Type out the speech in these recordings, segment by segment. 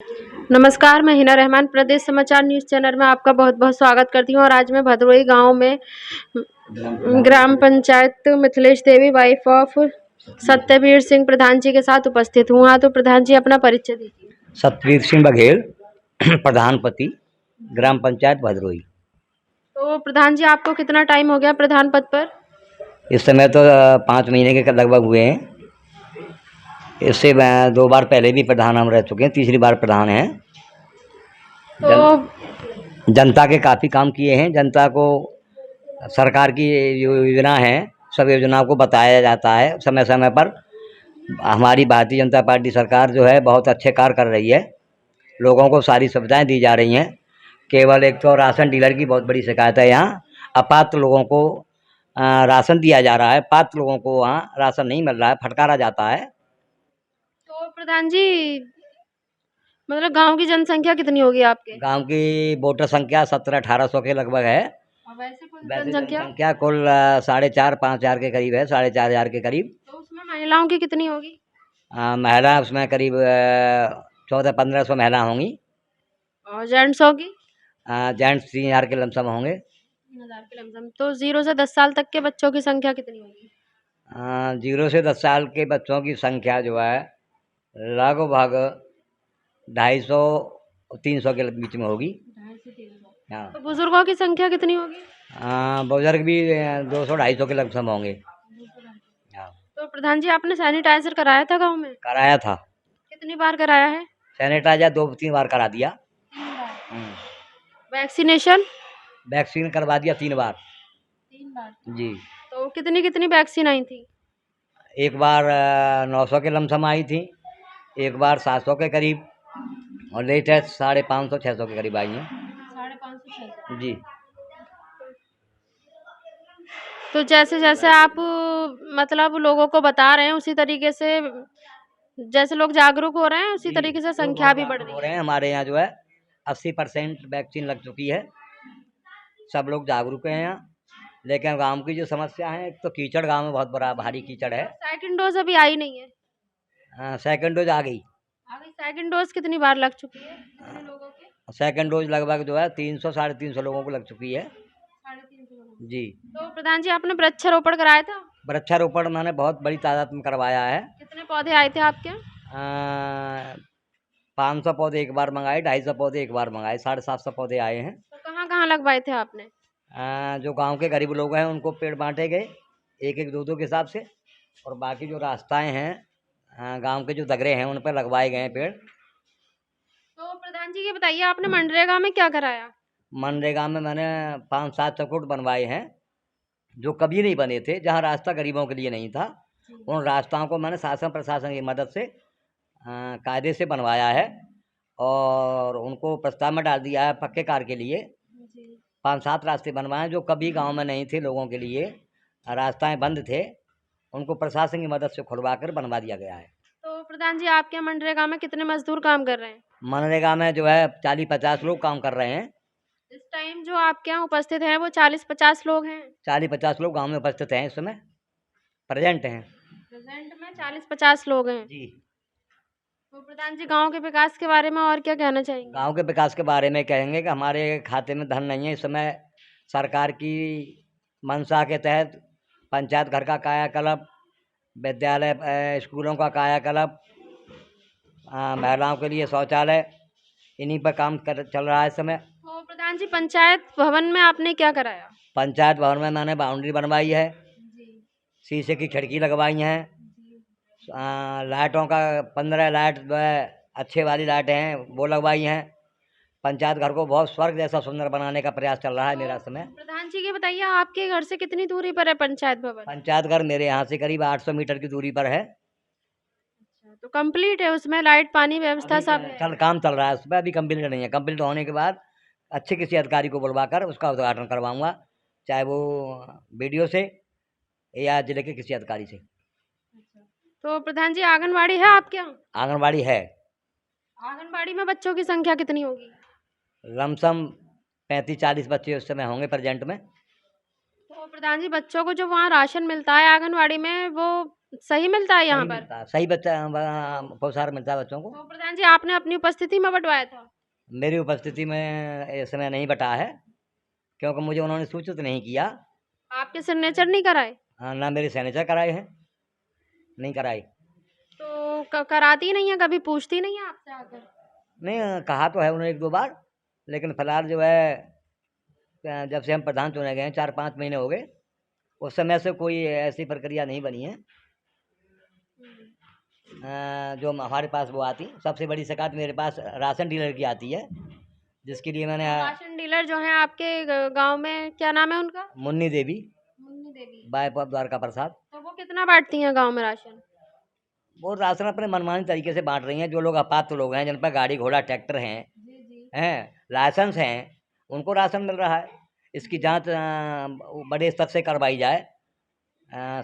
नमस्कार, मैं हिना रहमान प्रदेश समाचार न्यूज़ चैनल में आपका बहुत-बहुत स्वागत करती हूँ और आज मैं भदोही गाँव में ग्राम पंचायत मिथिलेश देवी वाइफ ऑफ सत्यवीर सिंह प्रधान जी के साथ उपस्थित हूँ। हाँ, तो प्रधान जी अपना परिचय दीजिए। सतवीर सिंह बघेल प्रधानपति ग्राम पंचायत भदरोही। तो प्रधान जी आपको कितना टाइम हो गया प्रधान पद पर? इस समय तो 5 महीने के लगभग हुए हैं। इससे 2 बार पहले भी प्रधान हम रह चुके हैं, तीसरी बार प्रधान हैं। तो जनता के काफ़ी काम किए हैं। जनता को सरकार की जो योजना है, सब योजनाओं को बताया जाता है समय समय पर। हमारी भारतीय जनता पार्टी सरकार जो है बहुत अच्छे कार्य कर रही है। लोगों को सारी सुविधाएं दी जा रही हैं। केवल एक तो राशन डीलर की बहुत बड़ी शिकायत है। यहाँ अपात्र लोगों को राशन दिया जा रहा है, पात्र लोगों को वहाँ राशन नहीं मिल रहा है, फटकारा जाता है। तो प्रधान जी मतलब गाँव की जनसंख्या कितनी होगी आपके? गांव की वोटर संख्या 1700-1800 के लगभग है। और वैसे कुल वैसे जनसंख्या? जनसंख्या कुल 4,500-5,000 के करीब है, 4,500 के करीब। तो उसमें महिलाओं की कितनी होगी? महिला उसमें करीब 1400-1500 महिला होंगी। और जेंट्स की? जेंट्स 3,000 के लमसम होंगे। 3,000 के लमसम। तो 0 से 10 साल तक के बच्चों की संख्या कितनी होगी? 0 से 10 साल के बच्चों की संख्या जो है लगभग 250-300 के बीच में होगी। 250 से 300। हाँ। तो बुजुर्गों की संख्या कितनी होगी? बुजुर्ग भी 200-250 के लमसम होंगे। 200-250। हाँ। तो प्रधान जी आपने सैनिटाइजर कराया था गांव में? कराया था। कितनी बार कराया है? सैनिटाइजर 2-3 बार करा दिया। 3 बार। हम्म। वैक्सीनेशन? वैक्सीन करवा दिया 3 बार। 3 बार। जी। तो कितनी वैक्सीन आई थी? एक बार 900 के लमसम आई थी, एक बार 700 के करीब, और लेटेस्ट 550-600 के करीब आई हैं। 550-600। जी। तो जैसे-जैसे आप मतलब लोगों को बता रहे हैं उसी तरीके से जैसे लोग जागरूक हो रहे हैं उसी जी, तरीके से लोग संख्या बहुत भी बढ़ जागरूक रही हो है। रहे हैं। हमारे यहाँ जो है 80% वैक्सीन लग चुकी है। सब लोग जागरूक हैं यहाँ। लेकिन गाँव की जो समस्या है, एक तो कीचड़, गाँव में बहुत बड़ा भारी कीचड़ है। सेकंड डोज अभी आई नहीं है। सेकंड डोज आ गई। सेकंड डोज कितनी बार लग चुकी है कितने लोगों के? सेकंड डोज लगभग जो है 300-350 लोगों को लग चुकी है। 350 लोगों को। जी। तो प्रधान जी आपने वृक्षारोपण कराया था? वृक्षारोपण मैंने बहुत बड़ी तादाद में करवाया है। कितने पौधे आए थे आपके? 500 पौधे एक बार मंगाए, 250 पौधे एक बार मंगाए, 750 पौधे आए हैं। तो कहाँ-कहाँ लगवाए थे आपने? जो गांव के गरीब लोग हैं उनको पेड़ बांटे गए, एक एक दो दो के हिसाब से। और बाकी जो रास्ताएं हैं, गांव के जो दगरे हैं उन पर लगवाए गए हैं पेड़। तो प्रधान जी ये बताइए आपने मनरेगा में क्या कराया? मनरेगा में मैंने 5-7 चौकुट बनवाए हैं, जो कभी नहीं बने थे, जहाँ रास्ता गरीबों के लिए नहीं था। उन रास्ताओं को मैंने शासन प्रशासन की मदद से कायदे से बनवाया है और उनको प्रस्ताव में डाल दिया है पक्के कार्य के लिए। 5-7 रास्ते बनवाए जो कभी गांव में नहीं थे, लोगों के लिए रास्ताएं बंद थे, उनको प्रशासन की मदद से खुलवा कर बनवा दिया गया है। तो प्रधान जी आपके यहाँ मनरेगा में कितने मजदूर काम कर रहे हैं? मनरेगा में जो है 40-50 लोग काम कर रहे हैं। इस टाइम जो आपके यहाँ उपस्थित हैं वो 40-50 लोग हैं? 40-50 लोग गांव में उपस्थित हैं, इस समय प्रेजेंट हैं। प्रेजेंट में 40-50 लोग हैं। जी। तो प्रधान जी गांव के विकास के बारे में और क्या कहना चाहेंगे? गांव के विकास के बारे में कहेंगे कि हमारे खाते में धन नहीं है इस समय। सरकार की मंशा के तहत पंचायत घर का कायाकल्प, विद्यालय स्कूलों का कायाकल्प, महिलाओं के लिए शौचालय, इन्हीं पर काम चल रहा है इस समय। तो प्रधान जी पंचायत भवन में आपने क्या कराया? पंचायत भवन में मैंने बाउंड्री बनवाई है, जी। शीशे की खिड़की लगवाई हैं। जी। लाइटों का 15 लाइट जो है अच्छे वाली लाइटें हैं वो लगवाई हैं। पंचायत घर को बहुत स्वर्ग जैसा सुंदर बनाने का प्रयास चल रहा है मेरा समय। प्रधान जी ये बताइए आपके घर से कितनी दूरी पर है पंचायत भवन? पंचायत घर मेरे यहाँ से करीब 800 मीटर की दूरी पर है। अच्छा, तो कंप्लीट है उसमें लाइट पानी व्यवस्था सब है? काम चल रहा है उस पर, अभी कंप्लीट नहीं है। कंप्लीट होने के बाद अच्छे किसी अधिकारी को बुलवाकर उसका उद्घाटन करवाऊंगा, चाहे वो बीडीओ से या जिले के किसी अधिकारी से। तो प्रधान जी आंगनबाड़ी है आपके यहाँ? आंगनबाड़ी है। आंगनबाड़ी में बच्चों की संख्या कितनी होगी? लमसम 35-40 बच्चे उस समय होंगे प्रेजेंट में। तो प्रधान जी बच्चों को जो वहाँ राशन मिलता है आंगनबाड़ी में वो सही मिलता है यहाँ सही पर? मिलता है, सही बच्चा पोषाहार मिलता है बच्चों को। तो प्रधान जी आपने अपनी उपस्थिति में बंटवाया था? मेरी उपस्थिति में इस समय नहीं बटा है, क्योंकि मुझे उन्होंने सूचित नहीं किया। आपके सिग्नेचर नहीं कराए? ना मेरी सिग्नेचर कराए हैं, नहीं कराई। तो कराती नहीं है, कभी पूछती नहीं है आपसे आकर? नहीं, कहा तो है उन्होंने 1-2 बार, लेकिन फिलहाल जो है जब से हम प्रधान चुने गए हैं 4-5 महीने हो गए, उस समय से कोई ऐसी प्रक्रिया नहीं बनी है जो हमारे पास वो आती। सबसे बड़ी शिकायत मेरे पास राशन डीलर की आती है, जिसके लिए मैंने राशन डीलर जो है आपके गांव में, क्या नाम है उनका? मुन्नी देवी, मुन्नी देवी। Wife of Dwarka Prasad. तो वो कितना बांटती हैं गांव में राशन? वो राशन अपने मनमानी तरीके से बांट रही हैं। जो लोग अपात्र लोग हैं, जिन पर गाड़ी घोड़ा ट्रैक्टर हैं, जी जी। लाइसेंस हैं, उनको राशन मिल रहा है। इसकी जांच बड़े स्तर से करवाई जाए,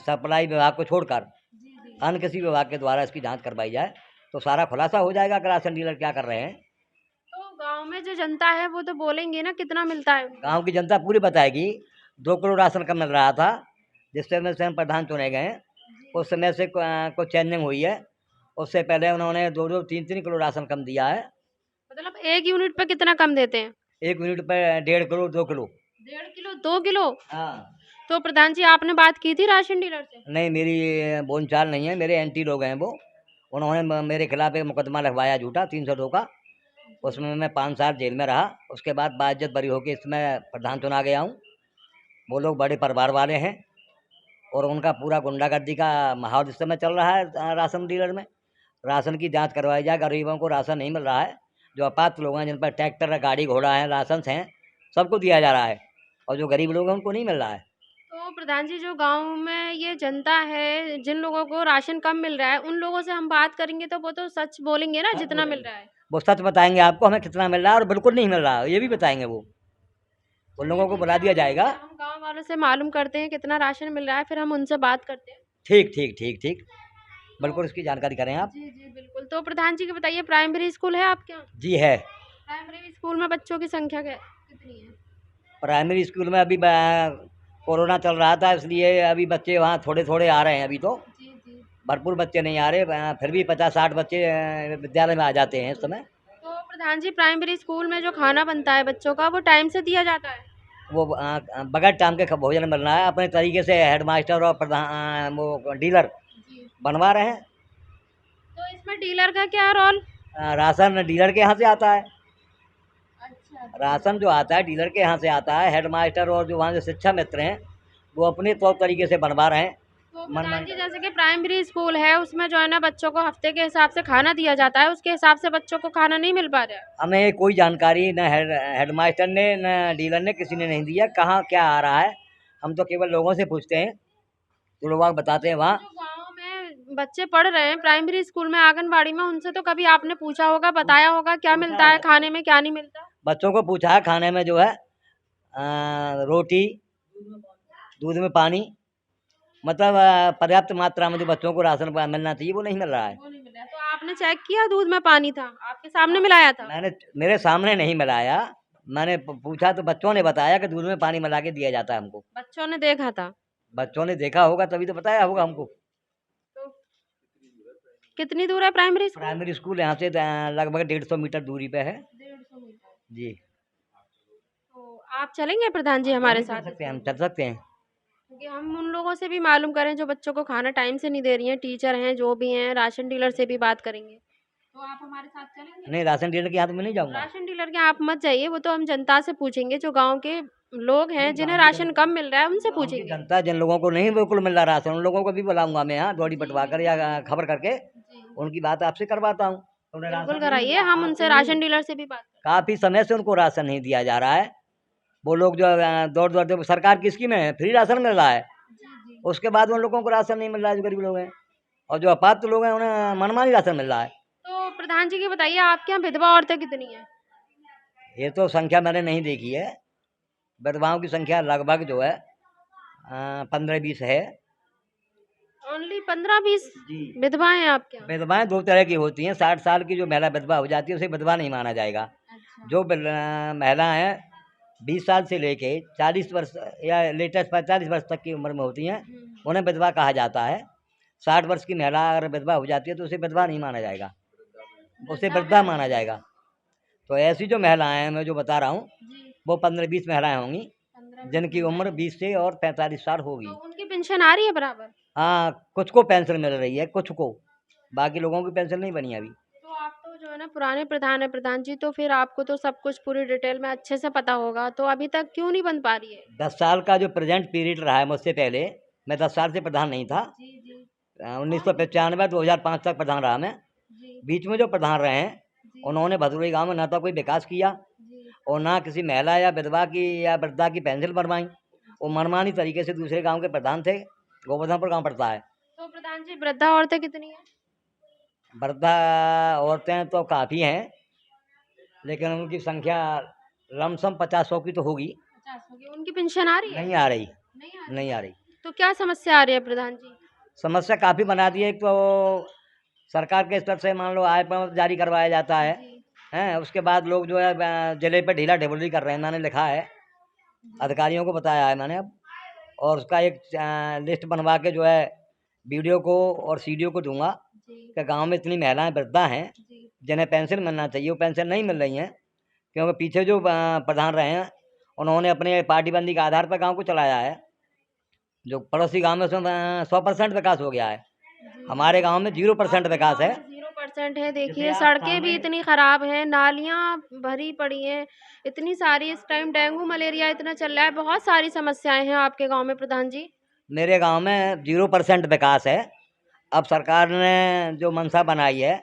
सप्लाई विभाग को छोड़कर जी जी। अन्य किसी विभाग के द्वारा इसकी जांच करवाई जाए, तो सारा खुलासा हो जाएगा कि राशन डीलर क्या कर रहे हैं। तो गांव में जो जनता है वो तो बोलेंगे ना कितना मिलता है उनको? गांव की जनता पूरी बताएगी। 2 किलो राशन कम मिल रहा था जिस समय से हम प्रधान चुने गए हैं, उस समय से कुछ चेंजिंग हुई है। उससे पहले उन्होंने 2-2, 3-3 किलो राशन कम दिया है। मतलब 1 यूनिट पे कितना कम देते हैं? 1 यूनिट पे 1.5 किलो, 2 किलो। 1.5 kilo, 2 kilo? हाँ। तो प्रधान जी आपने बात की थी राशन डीलर से? नहीं, मेरी बोलचाल नहीं है। मेरे एंटी लोग हैं वो। उन्होंने मेरे खिलाफ एक मुकदमा लगवाया झूठा 302 का। उसमें मैं 5 साल जेल में रहा। उसके बाद बाइज्जत बरी होकर इसमें प्रधान चुना गया हूँ। वो लोग बड़े परिवार वाले हैं और उनका पूरा गुंडागर्दी का माहौल इस समय चल रहा है राशन डीलर में। राशन की जांच करवाई जाए, गरीबों को राशन नहीं मिल रहा है। जो अपात्र लोग हैं, जिन पर ट्रैक्टर, गाड़ी घोड़ा है, लाइसेंस हैं, सबको दिया जा रहा है, और जो गरीब लोग हैं उनको नहीं मिल रहा है। तो प्रधान जी जो गांव में ये जनता है, जिन लोगों को राशन कम मिल रहा है, उन लोगों से हम बात करेंगे तो वो तो सच बोलेंगे ना जितना मिल रहा है? वो सच बताएंगे आपको हमें कितना मिल रहा है और बिल्कुल नहीं मिल रहा है, ये भी बताएंगे वो। उन लोगों को बुला दिया जाएगा। हम गांव वालों से मालूम करते हैं कितना राशन मिल रहा है, फिर हम उनसे बात करते हैं। ठीक ठीक ठीक ठीक, बिल्कुल इसकी जानकारी करें आप। जी जी बिल्कुल। तो प्रधान जी के बताइए, प्राइमरी स्कूल है आपके यहाँ? जी है। प्राइमरी स्कूल में बच्चों की संख्या कितनी है? प्राइमरी स्कूल में अभी कोरोना चल रहा था, इसलिए अभी बच्चे वहाँ थोड़े थोड़े आ रहे हैं। अभी तो जी जी। भरपूर बच्चे नहीं आ रहे, फिर भी 50-60 बच्चे विद्यालय में आ जाते हैं इस समय। तो प्रधान जी प्राइमरी स्कूल में जो खाना बनता है बच्चों का, वो टाइम से दिया जाता है? वो बगैर टाइम के भोजन मिल रहा है। अपने तरीके से हेडमास्टर और प्रधान वो डीलर जी। बनवा रहे हैं। तो इसमें डीलर का क्या रोल? राशन डीलर के यहाँ से आता है। अच्छा। राशन जो आता है डीलर के यहाँ से आता है। हेडमास्टर और जो वहाँ के शिक्षा मित्र हैं, वो अपने तौर तरीके से बनवा रहे हैं। तो प्रधान जी जैसे कि प्राइमरी स्कूल है, उसमें जो है ना बच्चों को हफ्ते के हिसाब से खाना दिया जाता है, उसके हिसाब से बच्चों को खाना नहीं मिल पा रहा है? हमें कोई जानकारी न हेडमास्टर ने न डीलर ने किसी ने नहीं दिया कहाँ क्या आ रहा है। हम तो केवल लोगों से पूछते हैं, जो लोग बताते हैं वहाँ। जो गांव में बच्चे पढ़ रहे हैं प्राइमरी स्कूल में, आंगनबाड़ी में, उनसे तो कभी आपने पूछा होगा, बताया होगा क्या मिलता है खाने में, क्या नहीं मिलता? बच्चों को पूछा है। खाने में जो है रोटी, दूध में पानी, मतलब पर्याप्त मात्रा में जो बच्चों को राशन मिलना चाहिए वो नहीं मिल रहा है। वो नहीं मिला है। तो आपने चेक किया, दूध में पानी था, आपके सामने मिलाया था? मैंने मेरे सामने नहीं मिलाया। मैंने पूछा तो बच्चों ने बताया कि दूध में पानी मिला के दिया जाता है हमको। बच्चों ने देखा था? बच्चों ने देखा होगा तभी तो बताया होगा हमको। तो कितनी दूर है प्राइमरी स्कूल? प्राइमरी स्कूल यहाँ से लगभग 150 मीटर दूरी पे है। 150 मीटर। जी। तो आप चलेंगे प्रधान जी हमारे चल साथ? सकते हैं, हम चल सकते हैं। क्योंकि हम उन लोगों से भी मालूम करें जो बच्चों को खाना टाइम से नहीं दे रही हैं, टीचर हैं जो भी हैं, राशन डीलर से भी बात करेंगे। तो आप हमारे साथ चलेंगे? नहीं, राशन डीलर के हाथ में नहीं जाऊँगा। राशन डीलर के आप मत जाइए, वो तो हम जनता से पूछेंगे, जो गांव के लोग हैं जिन्हें राशन कम मिल रहा है उनसे पूछेंगे। जनता जिन लोगों को नहीं बिल्कुल मिल रहा राशन, उन लोगों को भी बुलाऊंगा मैं यहाँ, दौड़ी बटवा कर या खबर करके उनकी बात आपसे करवाता हूँ। बिल्कुल कराइए, हम उनसे राशन डीलर से भी बात करेंगे। काफ़ी समय से उनको राशन नहीं दिया जा रहा है। वो लोग जो दौड़ दौड़ के सरकार की स्कीम है, फ्री राशन मिल रहा है, उसके बाद उन लोगों को राशन नहीं मिल रहा है, जो गरीब लोग हैं। और जो अपात्र लोग हैं उन्हें मनमानी राशन मिल रहा है। तो प्रधान जी की बताइए, आपके यहाँ विधवा औरतें कितनी हैं? ये तो संख्या मैंने नहीं देखी है। विधवाओं की संख्या लगभग जो है 15-20 है। ओनली 15-20 जी। विधवाएं हैं आपके यहाँ? विधवाएं 2 तरह की होती हैं। 60 साल की जो महिला विधवा हो जाती है उसे विधवा नहीं माना जाएगा। अच्छा। जो महिला हैं 20 साल से लेके 40 वर्ष या लेटेस्ट 45 वर्ष तक की उम्र में होती हैं, उन्हें विधवा कहा जाता है। 60 वर्ष की महिला अगर विधवा हो जाती है तो उसे विधवा नहीं माना जाएगा, उसे वृद्धा माना जाएगा। तो ऐसी जो महिलाएं हैं मैं जो बता रहा हूँ वो 15-20 महिलाएं होंगी जिनकी उम्र 20 से और 45 साल होगी। तो उनकी पेंशन आ रही है बराबर? हाँ, कुछ को पेंशन मिल रही है, कुछ को, बाकी लोगों की पेंशन नहीं बनी अभी। तो आप तो जो है ना पुराने प्रधान है प्रधान जी, तो फिर आपको तो सब कुछ पूरी डिटेल में अच्छे से पता होगा, तो अभी तक क्यों नहीं बन पा रही है? 10 साल का जो प्रेजेंट पीरियड रहा है मुझसे पहले, मैं 10 साल से प्रधान नहीं था। जी जी 1995 2005 तक प्रधान रहा मैं। जी बीच में जो प्रधान रहे हैं जी उन्होंने भदोही गांव में ना तो कोई विकास किया जी और ना किसी महिला या विधवा की या वृद्धा की पेंशन बनवाई। वो मनमानी तरीके से दूसरे गांव के प्रधान थे। गोवर्धनपुर गांव पड़ता है। तो प्रधान जी वृद्धा औरतें कितनी हैं? वृद्धा औरतें तो काफ़ी हैं, लेकिन उनकी संख्या लमसम 50-100 की तो होगी। 50 होगी। उनकी पेंशन आ रही है? नहीं आ रही, नहीं आ रही। नहीं आ रही। तो क्या समस्या आ रही है प्रधान जी? समस्या काफ़ी बना दी है। एक तो सरकार के स्तर से मान लो आय प्रमाण जारी करवाया जाता है, जी हैं, उसके बाद लोग जो है जिले पे ढीला ढिबोली कर रहे हैं। मैंने लिखा है, अधिकारियों को बताया है मैंने अब, और उसका एक लिस्ट बनवा के जो है वीडियो को और सीडीओ को दूंगा जी कि गांव में इतनी महिलाएं वृद्धा हैं जी जिन्हें पेंशन मिलना चाहिए, वो पेंशन नहीं मिल रही हैं। क्योंकि पीछे जो प्रधान रहे हैं उन्होंने अपने पार्टीबंदी के आधार पर गांव को चलाया है। जो पड़ोसी गांव में उसमें 100% विकास हो गया है, हमारे गांव में 0% विकास है। 0% है। देखिए जैसे आप सड़कें भी सामने इतनी खराब हैं, नालियाँ भरी पड़ी हैं, इतनी सारी इस टाइम डेंगू मलेरिया इतना चल रहा है, बहुत सारी समस्याएं हैं आपके गांव में प्रधान जी। मेरे गांव में 0% विकास है। अब सरकार ने जो मंशा बनाई है,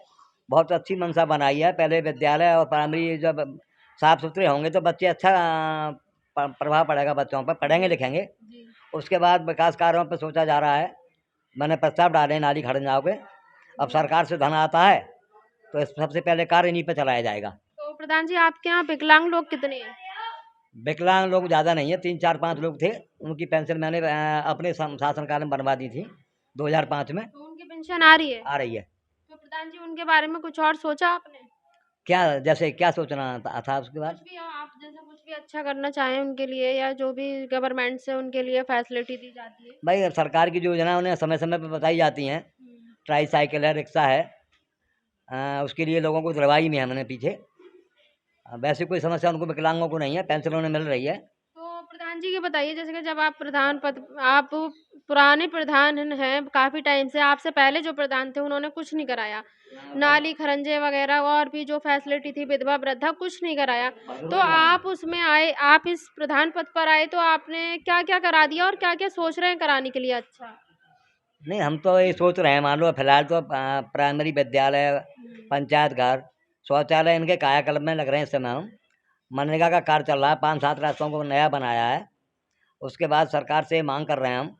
बहुत अच्छी मंशा बनाई है। पहले विद्यालय और प्राइमरी जब साफ सुथरे होंगे तो बच्चे अच्छा प्रभाव पड़ेगा, बच्चों पर पढ़ेंगे लिखेंगे। जी उसके बाद विकास कार्यों पर सोचा जा रहा है। मैंने प्रस्ताव डाले नाली खड़ंजाओं के। अब सरकार से धन आता है तो इस सबसे पहले कार्य इन्हीं पर चलाया जाएगा। तो प्रधान जी आपके यहाँ विकलांग लोग कितने हैं? विकलांग लोग ज़्यादा नहीं है, 3-4-5 लोग थे। उनकी पेंशन मैंने अपने शासनकाल में बनवा दी थी 2005 में। तो उनकी पेंशन आ रही है? आ रही है। तो प्रधान जी उनके बारे में कुछ और सोचा आपने? क्या, जैसे क्या सोचना था उसके बाद? कुछ भी आप जैसा कुछ भी अच्छा करना चाहें उनके लिए, या जो भी गवर्नमेंट से उनके लिए फैसिलिटी दी जाती है। भाई सरकार की जो योजना उन्हें समय समय पर बताई जाती हैं। ट्राई साइकिल है, रिक्शा है, उसके लिए लोगों को दिलवाई में हमने पीछे। वैसे कोई समस्या उनको विकलांगों को नहीं है, पेंशन उन्हें मिल रही है। तो प्रधान जी ये बताइए, जैसे कि जब आप प्रधान पद, आप पुराने प्रधान हैं काफी टाइम से, आपसे पहले जो प्रधान थे उन्होंने कुछ नहीं कराया, नाली खरंजे वगैरह और भी जो फैसिलिटी थी विधवा वृद्धा कुछ नहीं कराया। तो आप उसमें आए, आप इस प्रधान पद पर आए, तो आपने क्या क्या करा दिया और क्या क्या सोच रहे हैं कराने के लिए? अच्छा नहीं, हम तो ये सोच रहे हैं, मान लो फिलहाल तो प्राइमरी विद्यालय, पंचायत घर, शौचालय इनके कायाकल्प में लग रहे हैं इस समय। हम मनरेगा का कार्य चल रहा है, 5-7 रास्तों को नया बनाया है। उसके बाद सरकार से मांग कर रहे हैं हम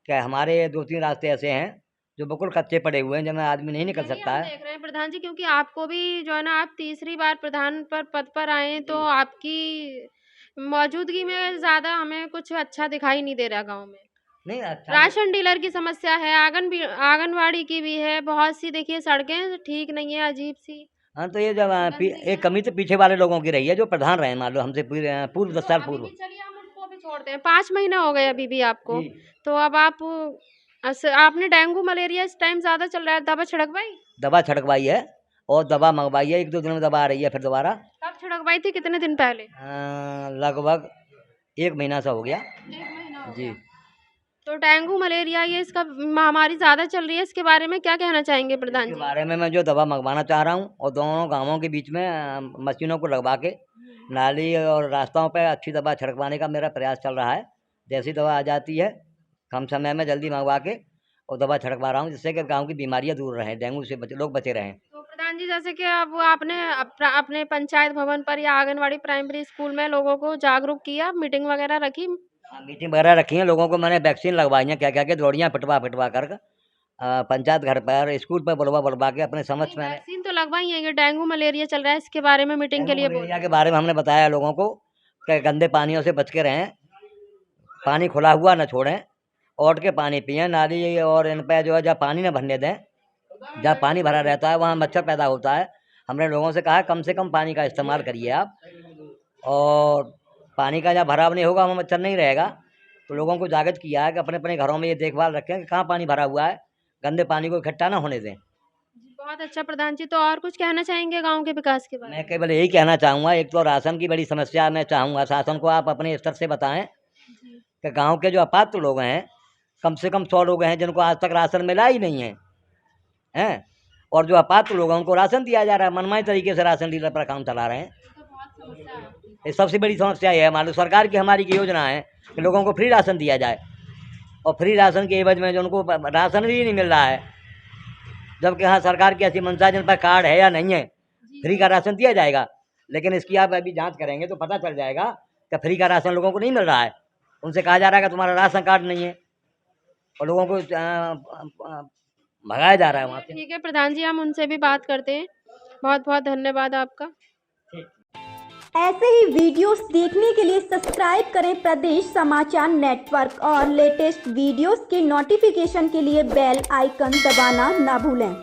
कि हमारे 2-3 रास्ते ऐसे हैं जो बिल्कुल कच्चे पड़े हुए हैं, जिनमें आदमी नहीं निकल यही सकता हम है। देख रहे हैं प्रधान जी, क्योंकि आपको भी जो है ना, आप तीसरी बार प्रधान पर पद पर आए, तो आपकी मौजूदगी में ज्यादा हमें कुछ अच्छा दिखाई नहीं दे रहा गांव में। नहीं अच्छा तो, राशन डीलर की समस्या है, आंगनवाड़ी की भी है, बहुत सी देखिए सड़कें ठीक नहीं है, अजीब सी। हाँ तो ये जब एक कमी तो पीछे वाले लोगों की रही है जो प्रधान रहे, मान लो हमसे पूर्व 10 तो साल अभी पूर्व। भी चलिए हम उसको भी छोड़ते हैं, 5 महीने हो गए अभी भी आपको। जी। तो अब आप आपने डेंगू मलेरिया इस टाइम ज्यादा चल रहा है, दवा छिड़कवाई? दवा छिड़कवाई है और दवा मंगवाई है, 1-2 दिन में दवा आ रही है फिर दोबारा। कब छिड़कवाई थी, कितने दिन पहले? लगभग 1 महीना सा हो गया। 1 महीना हो जी। गया। तो डेंगू मलेरिया ये इसका महामारी ज्यादा चल रही है, इसके बारे में क्या कहना चाहेंगे प्रधान इसके जी? बारे में मैं जो दवा मंगवाना चाह रहा हूँ और दोनों गांवों के बीच में मशीनों को लगवा के नाली और रास्तों पे अच्छी दवा छिड़कवाने का मेरा प्रयास चल रहा है। जैसी दवा आ जाती है कम समय में जल्दी मंगवा के और दवा छिड़कवा रहा हूँ, जिससे कि गांव की बीमारियां दूर रहें, डेंगू से लोग बचे रहें। तो प्रधान जी जैसे कि अब आपने अपने पंचायत भवन पर या आंगनवाड़ी प्राइमरी स्कूल में लोगों को जागरूक किया, मीटिंग वगैरह रखी? मीटिंग वगैरह रखी है, लोगों को मैंने वैक्सीन लगवाई है, क्या क्या के दौड़ियाँ पिटवा कर पंचायत घर पर स्कूल पर बुलवा के अपने समझ नहीं, मैंने वैक्सीन तो लगवाई है, ये डेंगू मलेरिया चल रहा है इसके बारे में मीटिंग के डेंगू लिए मलेरिया बोल। के बारे में हमने बताया लोगों को कि गंदे पानियों से बच के रहें, पानी खुला हुआ न छोड़ें, औट के पानी पिएं। नाली और इन पर जो है जहाँ पानी न भरने दें, जहाँ पानी भरा रहता है वहाँ मच्छर पैदा होता है। हमने लोगों से कहा है कम से कम पानी का इस्तेमाल करिए आप, और पानी का जहाँ भराव नहीं होगा वहाँ मच्छर नहीं रहेगा। तो लोगों को जागृत किया है कि अपने अपने घरों में ये देखभाल रखें कि कहाँ पानी भरा हुआ है, गंदे पानी को इकट्ठा ना होने दें। बहुत अच्छा प्रधान जी। तो और कुछ कहना चाहेंगे गांव के विकास के बारे में? मैं केवल यही कहना चाहूँगा, एक तो राशन की बड़ी समस्या, मैं चाहूँगा शासन को आप अपने स्तर से बताएं कि गांव के जो अपात्र लोग हैं, कम से कम 100 लोग हैं जिनको आज तक राशन मिला ही नहीं है, हैं, और जो अपात्र लोग हैं उनको राशन दिया जा रहा है, मनमानी तरीके से राशन डीलर पर काम चला रहे हैं। ये सबसे बड़ी समस्या ये है। मान लो सरकार की हमारी की योजना है कि लोगों को फ्री राशन दिया जाए, और फ्री राशन के एवज में जो उनको राशन भी नहीं मिल रहा है, जबकि हाँ सरकार की ऐसी मंशा जिन पर कार्ड है या नहीं है, फ्री का राशन दिया जाएगा। लेकिन इसकी आप अभी जांच करेंगे तो पता चल जाएगा कि फ्री का राशन लोगों को नहीं मिल रहा है। उनसे कहा जा रहा है कि तुम्हारा राशन कार्ड नहीं है, और लोगों को भगाया जा रहा है वहाँ से। ठीक है प्रधान जी, हम उनसे भी बात करते हैं। बहुत बहुत धन्यवाद आपका। ऐसे ही वीडियोस देखने के लिए सब्सक्राइब करें प्रदेश समाचार नेटवर्क और लेटेस्ट वीडियोस के नोटिफिकेशन के लिए बेल आइकन दबाना ना भूलें।